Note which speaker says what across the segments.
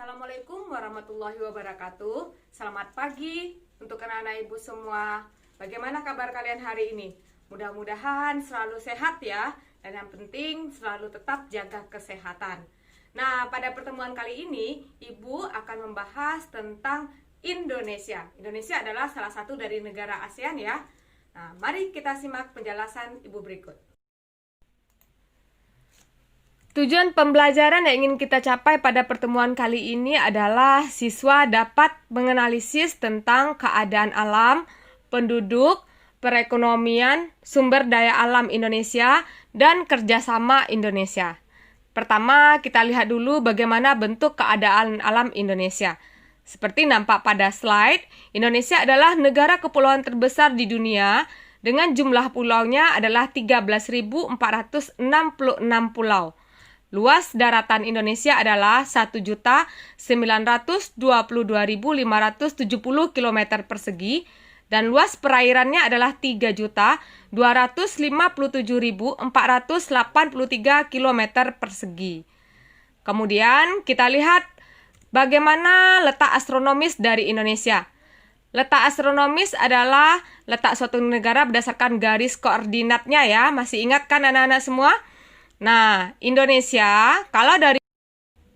Speaker 1: Assalamualaikum warahmatullahi wabarakatuh. Selamat pagi untuk anak-anak ibu semua. Bagaimana kabar kalian hari ini? Mudah-mudahan selalu sehat ya. Dan yang penting selalu tetap jaga kesehatan. Nah, pada pertemuan kali ini ibu akan membahas tentang Indonesia. Indonesia adalah salah satu dari negara ASEAN ya. Nah, mari kita simak penjelasan ibu berikut. Tujuan pembelajaran yang ingin kita capai pada pertemuan kali ini adalah siswa dapat menganalisis tentang keadaan alam, penduduk, perekonomian, sumber daya alam Indonesia, dan kerjasama Indonesia. Pertama, kita lihat dulu bagaimana bentuk keadaan alam Indonesia. Seperti nampak pada slide, Indonesia adalah negara kepulauan terbesar di dunia dengan jumlah pulaunya adalah 13.466 pulau. Luas daratan Indonesia adalah 1.922.570 km persegi dan luas perairannya adalah 3.257.483 km persegi. Kemudian kita lihat bagaimana letak astronomis dari Indonesia. Letak astronomis adalah letak suatu negara berdasarkan garis koordinatnya ya. Masih ingat kan anak-anak semua? Nah, Indonesia kalau dari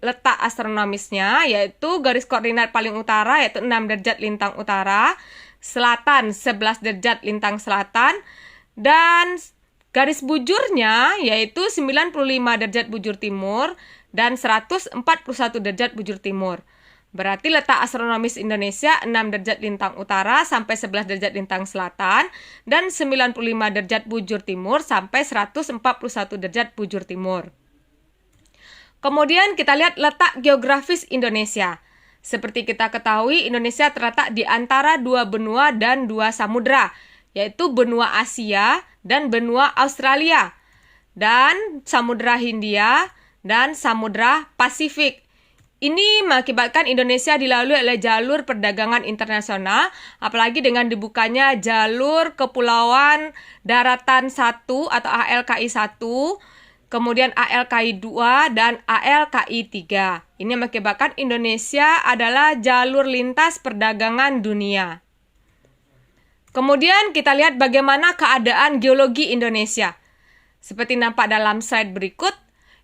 Speaker 1: letak astronomisnya yaitu garis koordinat paling utara yaitu 6 derajat lintang utara, selatan 11 derajat lintang selatan, dan garis bujurnya yaitu 95 derajat bujur timur dan 141 derajat bujur timur. Berarti letak astronomis Indonesia 6 derajat lintang utara sampai 11 derajat lintang selatan dan 95 derajat bujur timur sampai 141 derajat bujur timur. Kemudian kita lihat letak geografis Indonesia. Seperti kita ketahui, Indonesia terletak di antara dua benua dan dua samudra, yaitu benua Asia dan benua Australia, dan Samudra Hindia dan Samudra Pasifik. Ini mengakibatkan Indonesia dilalui oleh jalur perdagangan internasional, apalagi dengan dibukanya jalur kepulauan daratan 1 atau ALKI 1, kemudian ALKI 2 dan ALKI 3. Ini mengakibatkan Indonesia adalah jalur lintas perdagangan dunia. Kemudian kita lihat bagaimana keadaan geologi Indonesia. Seperti nampak dalam slide berikut,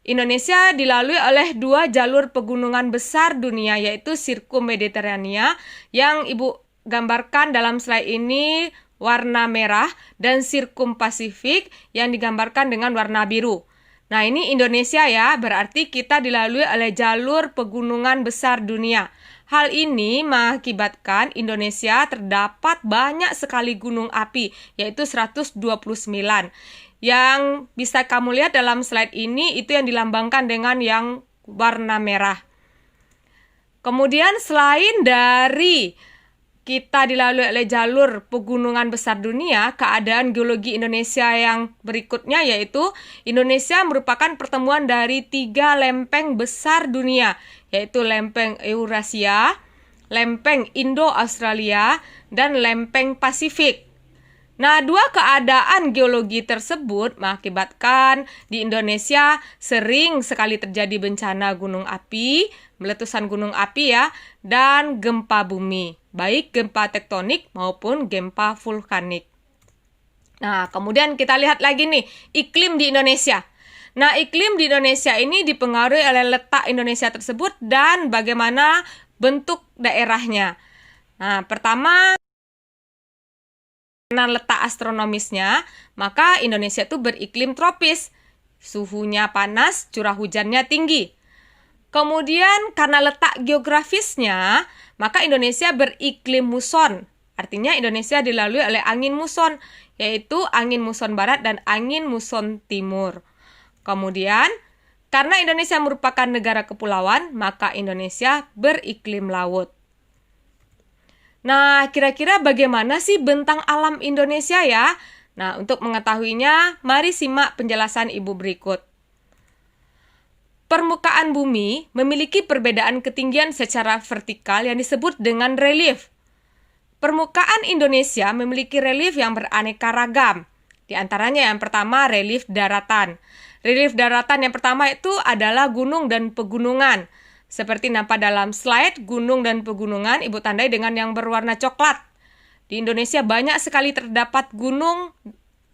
Speaker 1: Indonesia dilalui oleh dua jalur pegunungan besar dunia yaitu Sirkum Mediterania yang ibu gambarkan dalam slide ini warna merah dan Sirkum Pasifik yang digambarkan dengan warna biru. Nah, ini Indonesia ya, berarti kita dilalui oleh jalur pegunungan besar dunia. Hal ini mengakibatkan Indonesia terdapat banyak sekali gunung api yaitu 129. Yang bisa kamu lihat dalam slide ini itu yang dilambangkan dengan yang warna merah. Kemudian selain dari kita dilalui oleh jalur pegunungan besar dunia, keadaan geologi Indonesia yang berikutnya yaitu Indonesia merupakan pertemuan dari 3 lempeng besar dunia, yaitu lempeng Eurasia, lempeng Indo-Australia, dan lempeng Pasifik. Nah, dua keadaan geologi tersebut mengakibatkan di Indonesia sering sekali terjadi bencana gunung api, meletusan gunung api ya, dan gempa bumi, baik gempa tektonik maupun gempa vulkanik. Nah, kemudian kita lihat lagi nih, iklim di Indonesia. Nah, iklim di Indonesia ini dipengaruhi oleh letak Indonesia tersebut dan bagaimana bentuk daerahnya. Nah, pertama, karena letak astronomisnya, maka Indonesia itu beriklim tropis. Suhunya panas, curah hujannya tinggi. Kemudian karena letak geografisnya, maka Indonesia beriklim muson. Artinya Indonesia dilalui oleh angin muson, yaitu angin muson barat dan angin muson timur. Kemudian, karena Indonesia merupakan negara kepulauan, maka Indonesia beriklim laut. Nah, kira-kira bagaimana sih bentang alam Indonesia ya? Nah, untuk mengetahuinya, mari simak penjelasan ibu berikut. Permukaan bumi memiliki perbedaan ketinggian secara vertikal yang disebut dengan relief. Permukaan Indonesia memiliki relief yang beraneka ragam. Di antaranya yang pertama relief daratan. Relief daratan yang pertama itu adalah gunung dan pegunungan. Seperti nampak dalam slide, gunung dan pegunungan Ibu tandai dengan yang berwarna coklat. Di Indonesia banyak sekali terdapat gunung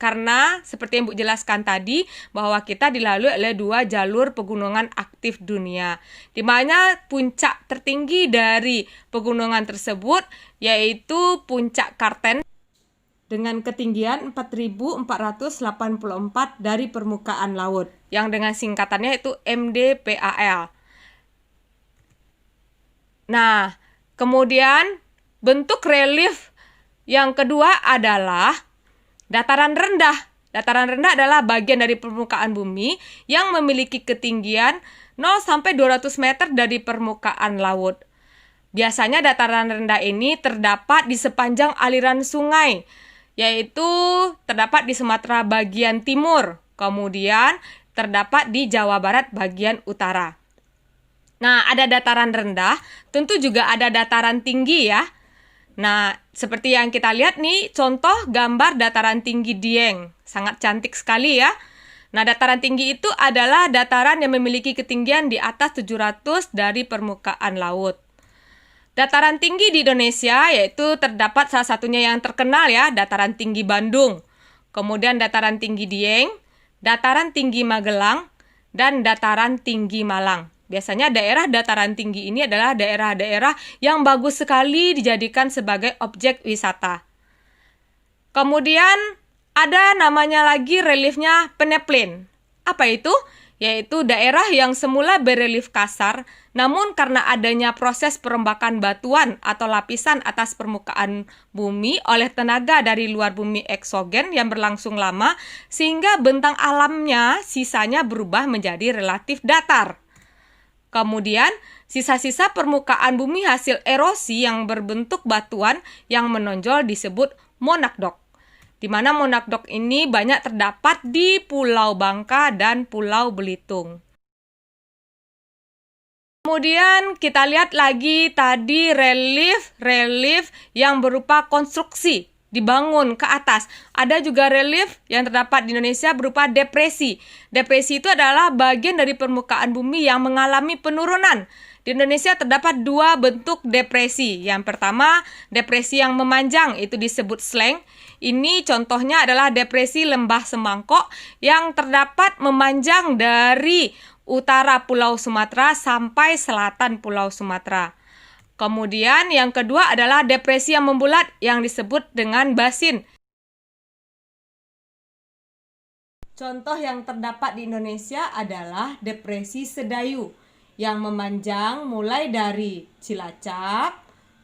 Speaker 1: karena seperti yang Bu jelaskan tadi bahwa kita dilalui oleh 2 jalur pegunungan aktif dunia. Di mana puncak tertinggi dari pegunungan tersebut yaitu Puncak Kartens dengan ketinggian 4.484 dari permukaan laut, yang dengan singkatannya itu MDPAL. Nah, kemudian bentuk relief yang kedua adalah dataran rendah. Dataran rendah adalah bagian dari permukaan bumi yang memiliki ketinggian 0 sampai 200 meter dari permukaan laut. Biasanya dataran rendah ini terdapat di sepanjang aliran sungai, yaitu terdapat di Sumatera bagian timur, kemudian terdapat di Jawa Barat bagian utara. Nah, ada dataran rendah, tentu juga ada dataran tinggi ya. Nah, seperti yang kita lihat nih, contoh gambar dataran tinggi Dieng. Sangat cantik sekali ya. Nah, dataran tinggi itu adalah dataran yang memiliki ketinggian di atas 700 dari permukaan laut. Dataran tinggi di Indonesia yaitu terdapat salah satunya yang terkenal ya, dataran tinggi Bandung. Kemudian dataran tinggi Dieng, dataran tinggi Magelang, dan dataran tinggi Malang. Biasanya daerah dataran tinggi ini adalah daerah-daerah yang bagus sekali dijadikan sebagai objek wisata. Kemudian ada namanya lagi reliefnya peneplain. Apa itu? Yaitu daerah yang semula berelief kasar, namun karena adanya proses perombakan batuan atau lapisan atas permukaan bumi oleh tenaga dari luar bumi eksogen yang berlangsung lama, sehingga bentang alamnya sisanya berubah menjadi relatif datar. Kemudian, sisa-sisa permukaan bumi hasil erosi yang berbentuk batuan yang menonjol disebut monakdok. Di mana monakdok ini banyak terdapat di Pulau Bangka dan Pulau Belitung. Kemudian kita lihat lagi tadi relief yang berupa konstruksi, dibangun ke atas. Ada juga relief yang terdapat di Indonesia berupa depresi. Depresi itu adalah bagian dari permukaan bumi yang mengalami penurunan. Di Indonesia terdapat 2 bentuk depresi. Yang pertama, depresi yang memanjang, itu disebut sleng. Ini contohnya adalah depresi Lembah Semangkok yang terdapat memanjang dari utara Pulau Sumatera sampai selatan Pulau Sumatera. Kemudian yang kedua adalah depresi yang membulat yang disebut dengan basin. Contoh yang terdapat di Indonesia adalah depresi Sedayu yang memanjang mulai dari Cilacap,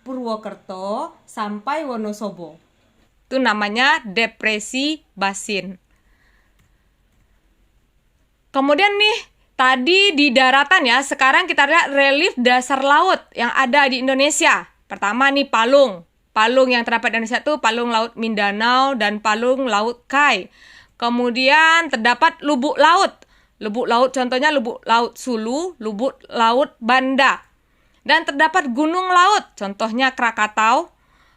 Speaker 1: Purwokerto, sampai Wonosobo. Itu namanya depresi basin. Kemudian nih, tadi di daratan ya, sekarang kita lihat relief dasar laut yang ada di Indonesia. Pertama nih Palung. Palung yang terdapat di Indonesia itu Palung Laut Mindanao dan Palung Laut Kai. Kemudian terdapat lubuk laut. Lubuk laut contohnya lubuk laut Sulu, lubuk laut Banda. Dan terdapat gunung laut, contohnya Krakatau.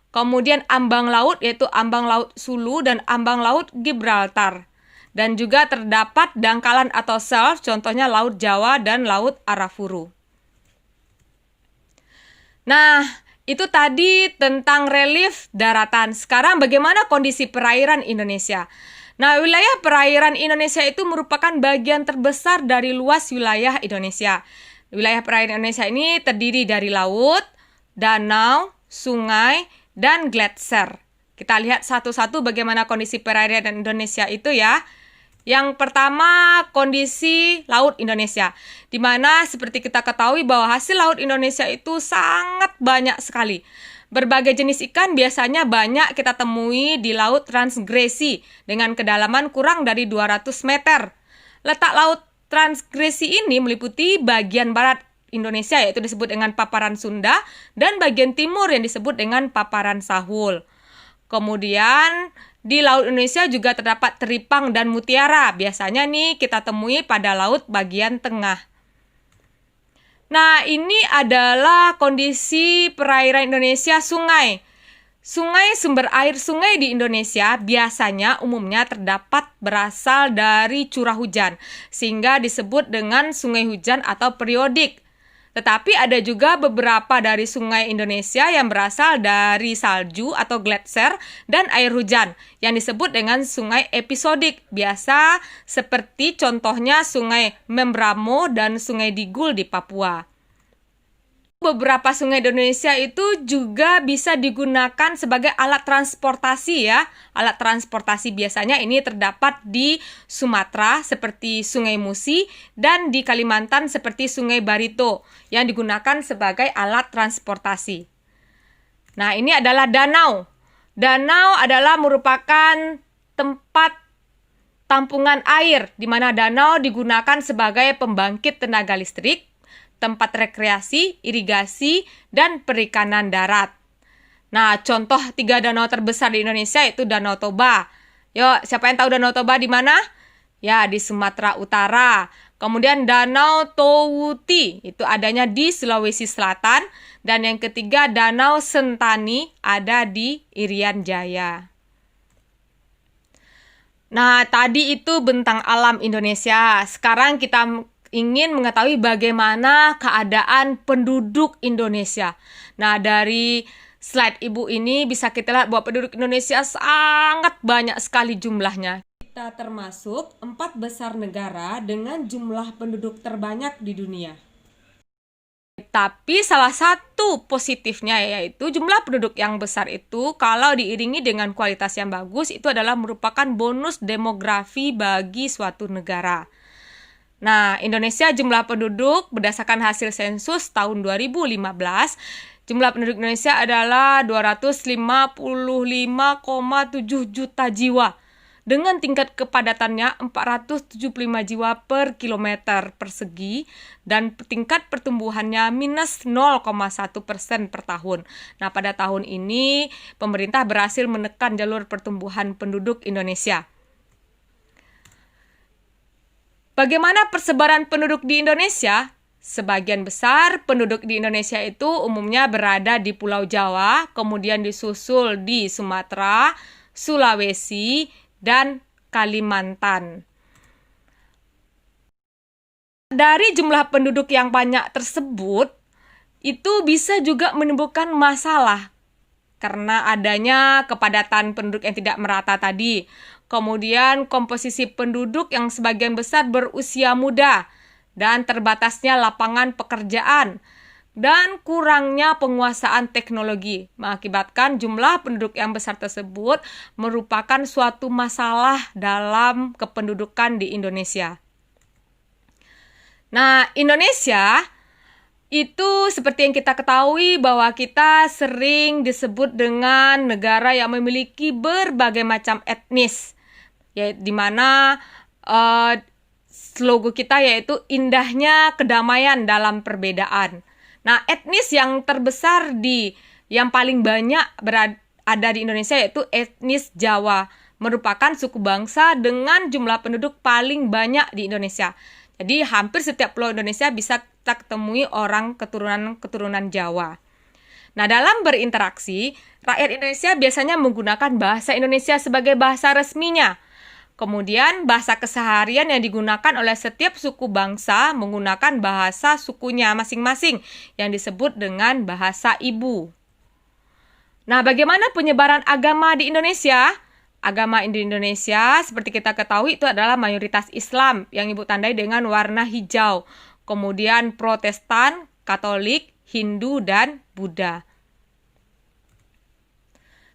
Speaker 1: Kemudian ambang laut yaitu ambang laut Sulu dan ambang laut Gibraltar. Dan juga terdapat dangkalan atau shelf, contohnya Laut Jawa dan Laut Arafuru. Nah, itu tadi tentang relief daratan. Sekarang bagaimana kondisi perairan Indonesia? Nah, wilayah perairan Indonesia itu merupakan bagian terbesar dari luas wilayah Indonesia. Wilayah perairan Indonesia ini terdiri dari laut, danau, sungai, dan gletser. Kita lihat satu-satu bagaimana kondisi perairan Indonesia itu ya. Yang pertama, kondisi laut Indonesia. Di mana seperti kita ketahui bahwa hasil laut Indonesia itu sangat banyak sekali. Berbagai jenis ikan biasanya banyak kita temui di Laut Transgresi dengan kedalaman kurang dari 200 meter. Letak Laut Transgresi ini meliputi bagian barat Indonesia yaitu disebut dengan paparan Sunda dan bagian timur yang disebut dengan paparan Sahul. Kemudian di Laut Indonesia juga terdapat teripang dan mutiara. Biasanya nih kita temui pada laut bagian tengah. Nah, ini adalah kondisi perairan Indonesia sungai. Sumber air sungai di Indonesia biasanya umumnya terdapat berasal dari curah hujan, sehingga disebut dengan sungai hujan atau periodik. Tetapi ada juga beberapa dari sungai Indonesia yang berasal dari salju atau gletser dan air hujan yang disebut dengan sungai episodik. Biasa seperti contohnya sungai Membramo dan sungai Digul di Papua. Beberapa sungai Indonesia itu juga bisa digunakan sebagai alat transportasi ya. Alat transportasi biasanya ini terdapat di Sumatera seperti Sungai Musi dan di Kalimantan seperti Sungai Barito yang digunakan sebagai alat transportasi. Nah, ini adalah danau. Danau adalah merupakan tempat tampungan air di mana danau digunakan sebagai pembangkit tenaga listrik, tempat rekreasi, irigasi, dan perikanan darat. Nah, contoh 3 danau terbesar di Indonesia itu Danau Toba. Yuk, siapa yang tahu Danau Toba di mana? Ya, di Sumatera Utara. Kemudian Danau Towuti, itu adanya di Sulawesi Selatan. Dan yang ketiga, Danau Sentani, ada di Irian Jaya. Nah, tadi itu bentang alam Indonesia. Sekarang kita ingin mengetahui bagaimana keadaan penduduk Indonesia. Nah, dari slide Ibu ini bisa kita lihat bahwa penduduk Indonesia sangat banyak sekali jumlahnya. Kita termasuk 4 besar negara dengan jumlah penduduk terbanyak di dunia. Tapi salah satu positifnya yaitu jumlah penduduk yang besar itu kalau diiringi dengan kualitas yang bagus itu adalah merupakan bonus demografi bagi suatu negara. Nah, Indonesia jumlah penduduk berdasarkan hasil sensus tahun 2015, jumlah penduduk Indonesia adalah 255,7 juta jiwa dengan tingkat kepadatannya 475 jiwa per kilometer persegi dan tingkat pertumbuhannya minus 0,1% per tahun. Nah, pada tahun ini pemerintah berhasil menekan jalur pertumbuhan penduduk Indonesia. Bagaimana persebaran penduduk di Indonesia? Sebagian besar penduduk di Indonesia itu umumnya berada di Pulau Jawa, kemudian disusul di Sumatera, Sulawesi, dan Kalimantan. Dari jumlah penduduk yang banyak tersebut, itu bisa juga menimbulkan masalah karena adanya kepadatan penduduk yang tidak merata tadi. Kemudian komposisi penduduk yang sebagian besar berusia muda dan terbatasnya lapangan pekerjaan dan kurangnya penguasaan teknologi mengakibatkan jumlah penduduk yang besar tersebut merupakan suatu masalah dalam kependudukan di Indonesia. Nah, Indonesia itu seperti yang kita ketahui bahwa kita sering disebut dengan negara yang memiliki berbagai macam etnis. Ya, di mana logo kita yaitu indahnya kedamaian dalam perbedaan. Nah, etnis yang terbesar yang paling banyak ada di Indonesia yaitu etnis Jawa, merupakan suku bangsa dengan jumlah penduduk paling banyak di Indonesia. Jadi hampir setiap pulau Indonesia bisa kita ketemui orang keturunan Jawa. Nah, dalam berinteraksi, rakyat Indonesia biasanya menggunakan bahasa Indonesia sebagai bahasa resminya. Kemudian bahasa keseharian yang digunakan oleh setiap suku bangsa menggunakan bahasa sukunya masing-masing yang disebut dengan bahasa ibu. Nah, bagaimana penyebaran agama di Indonesia? Agama di Indonesia seperti kita ketahui itu adalah mayoritas Islam yang Ibu tandai dengan warna hijau. Kemudian Protestan, Katolik, Hindu, dan Buddha.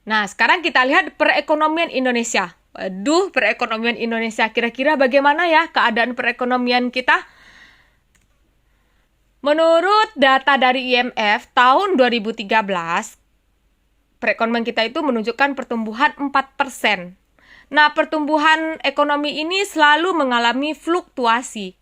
Speaker 1: Nah, sekarang kita lihat perekonomian Indonesia. Waduh, perekonomian Indonesia kira-kira bagaimana ya keadaan perekonomian kita? Menurut data dari IMF tahun 2013, perekonomian kita itu menunjukkan pertumbuhan 4%. Nah, pertumbuhan ekonomi ini selalu mengalami fluktuasi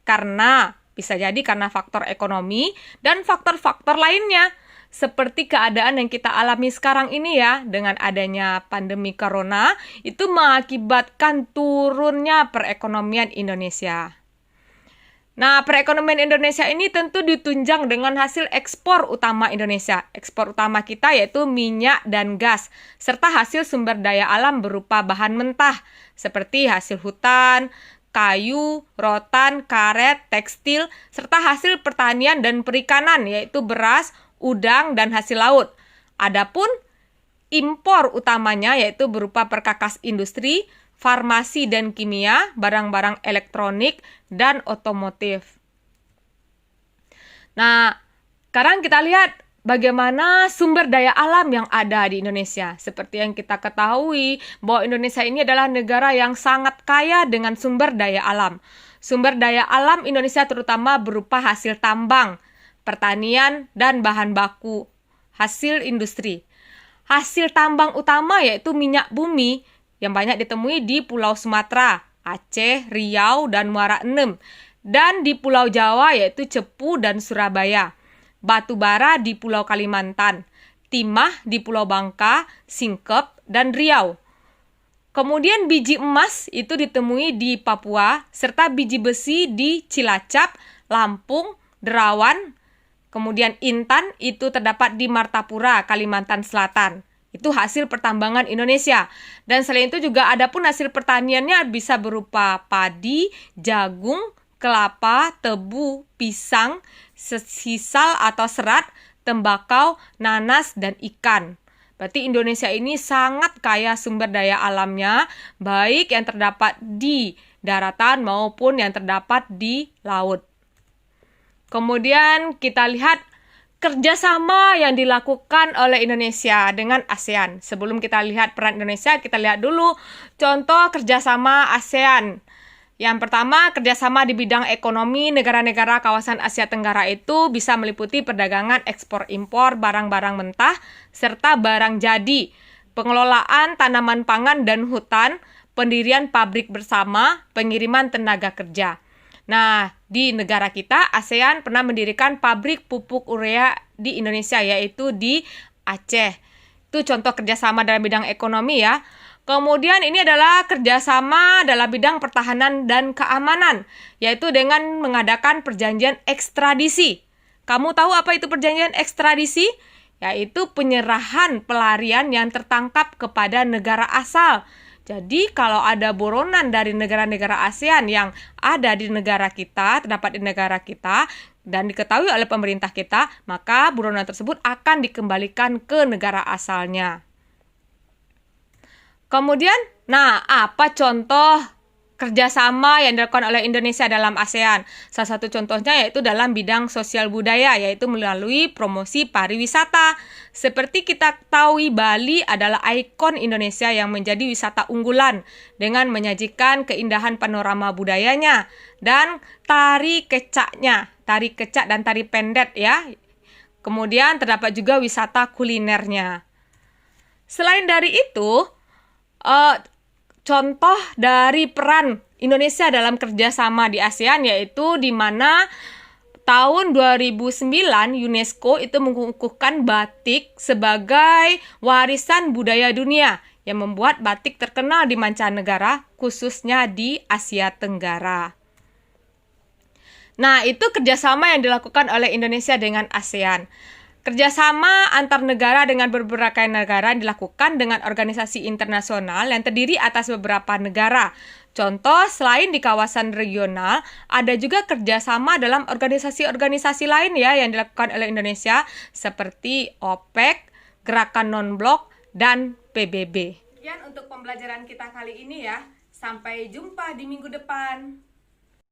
Speaker 1: bisa jadi karena faktor ekonomi dan faktor-faktor lainnya. Seperti keadaan yang kita alami sekarang ini ya, dengan adanya pandemi corona, itu mengakibatkan turunnya perekonomian Indonesia. Nah, perekonomian Indonesia ini tentu ditunjang dengan hasil ekspor utama Indonesia. Ekspor utama kita yaitu minyak dan gas, serta hasil sumber daya alam berupa bahan mentah, seperti hasil hutan, kayu, rotan, karet, tekstil, serta hasil pertanian dan perikanan, yaitu beras, udang, dan hasil laut. Adapun impor utamanya yaitu berupa perkakas industri, farmasi dan kimia, barang-barang elektronik, dan otomotif. Nah, sekarang kita lihat bagaimana sumber daya alam yang ada di Indonesia. Seperti yang kita ketahui bahwa Indonesia ini adalah negara yang sangat kaya dengan sumber daya alam. Sumber daya alam Indonesia terutama berupa hasil tambang, pertanian, dan bahan baku hasil industri. Hasil tambang utama yaitu minyak bumi yang banyak ditemui di Pulau Sumatera, Aceh, Riau, dan Muara Enem. Dan di Pulau Jawa yaitu Cepu dan Surabaya. Batu bara di Pulau Kalimantan, timah di Pulau Bangka, Singkep, dan Riau. Kemudian biji emas itu ditemui di Papua, serta biji besi di Cilacap, Lampung, Derawan. Kemudian intan itu terdapat di Martapura, Kalimantan Selatan. Itu hasil pertambangan Indonesia. Dan selain itu juga ada pun hasil pertaniannya bisa berupa padi, jagung, kelapa, tebu, pisang, sisal atau serat, tembakau, nanas, dan ikan. Berarti Indonesia ini sangat kaya sumber daya alamnya, baik yang terdapat di daratan maupun yang terdapat di laut. Kemudian kita lihat kerjasama yang dilakukan oleh Indonesia dengan ASEAN. Sebelum kita lihat peran Indonesia, kita lihat dulu contoh kerjasama ASEAN. Yang pertama, kerjasama di bidang ekonomi negara-negara kawasan Asia Tenggara itu bisa meliputi perdagangan ekspor-impor barang-barang mentah, serta barang jadi, pengelolaan tanaman pangan dan hutan, pendirian pabrik bersama, pengiriman tenaga kerja. Nah, di negara kita, ASEAN pernah mendirikan pabrik pupuk urea di Indonesia, yaitu di Aceh. Itu contoh kerjasama dalam bidang ekonomi ya. Kemudian ini adalah kerjasama dalam bidang pertahanan dan keamanan, yaitu dengan mengadakan perjanjian ekstradisi. Kamu tahu apa itu perjanjian ekstradisi? Yaitu penyerahan pelarian yang tertangkap kepada negara asal. Jadi kalau ada buronan dari negara-negara ASEAN yang ada di negara kita, terdapat di negara kita, dan diketahui oleh pemerintah kita, maka buronan tersebut akan dikembalikan ke negara asalnya. Kemudian, apa contoh kerjasama yang dilakukan oleh Indonesia dalam ASEAN? Salah satu contohnya yaitu dalam bidang sosial budaya, yaitu melalui promosi pariwisata. Seperti kita ketahui, Bali adalah ikon Indonesia yang menjadi wisata unggulan dengan menyajikan keindahan panorama budayanya dan tari kecaknya, tari kecak dan tari pendet ya. Kemudian terdapat juga wisata kulinernya. Selain dari itu, contoh dari peran Indonesia dalam kerjasama di ASEAN yaitu di mana tahun 2009 UNESCO itu mengukuhkan batik sebagai warisan budaya dunia yang membuat batik terkenal di mancanegara, khususnya di Asia Tenggara. Nah, itu kerjasama yang dilakukan oleh Indonesia dengan ASEAN. Kerjasama antar negara dengan beberapa negara dilakukan dengan organisasi internasional yang terdiri atas beberapa negara. Contoh, selain di kawasan regional, ada juga kerjasama dalam organisasi-organisasi lain ya yang dilakukan oleh Indonesia seperti OPEC, Gerakan Non-Blok, dan PBB. Sekian untuk pembelajaran kita kali ini ya. Sampai jumpa di minggu depan.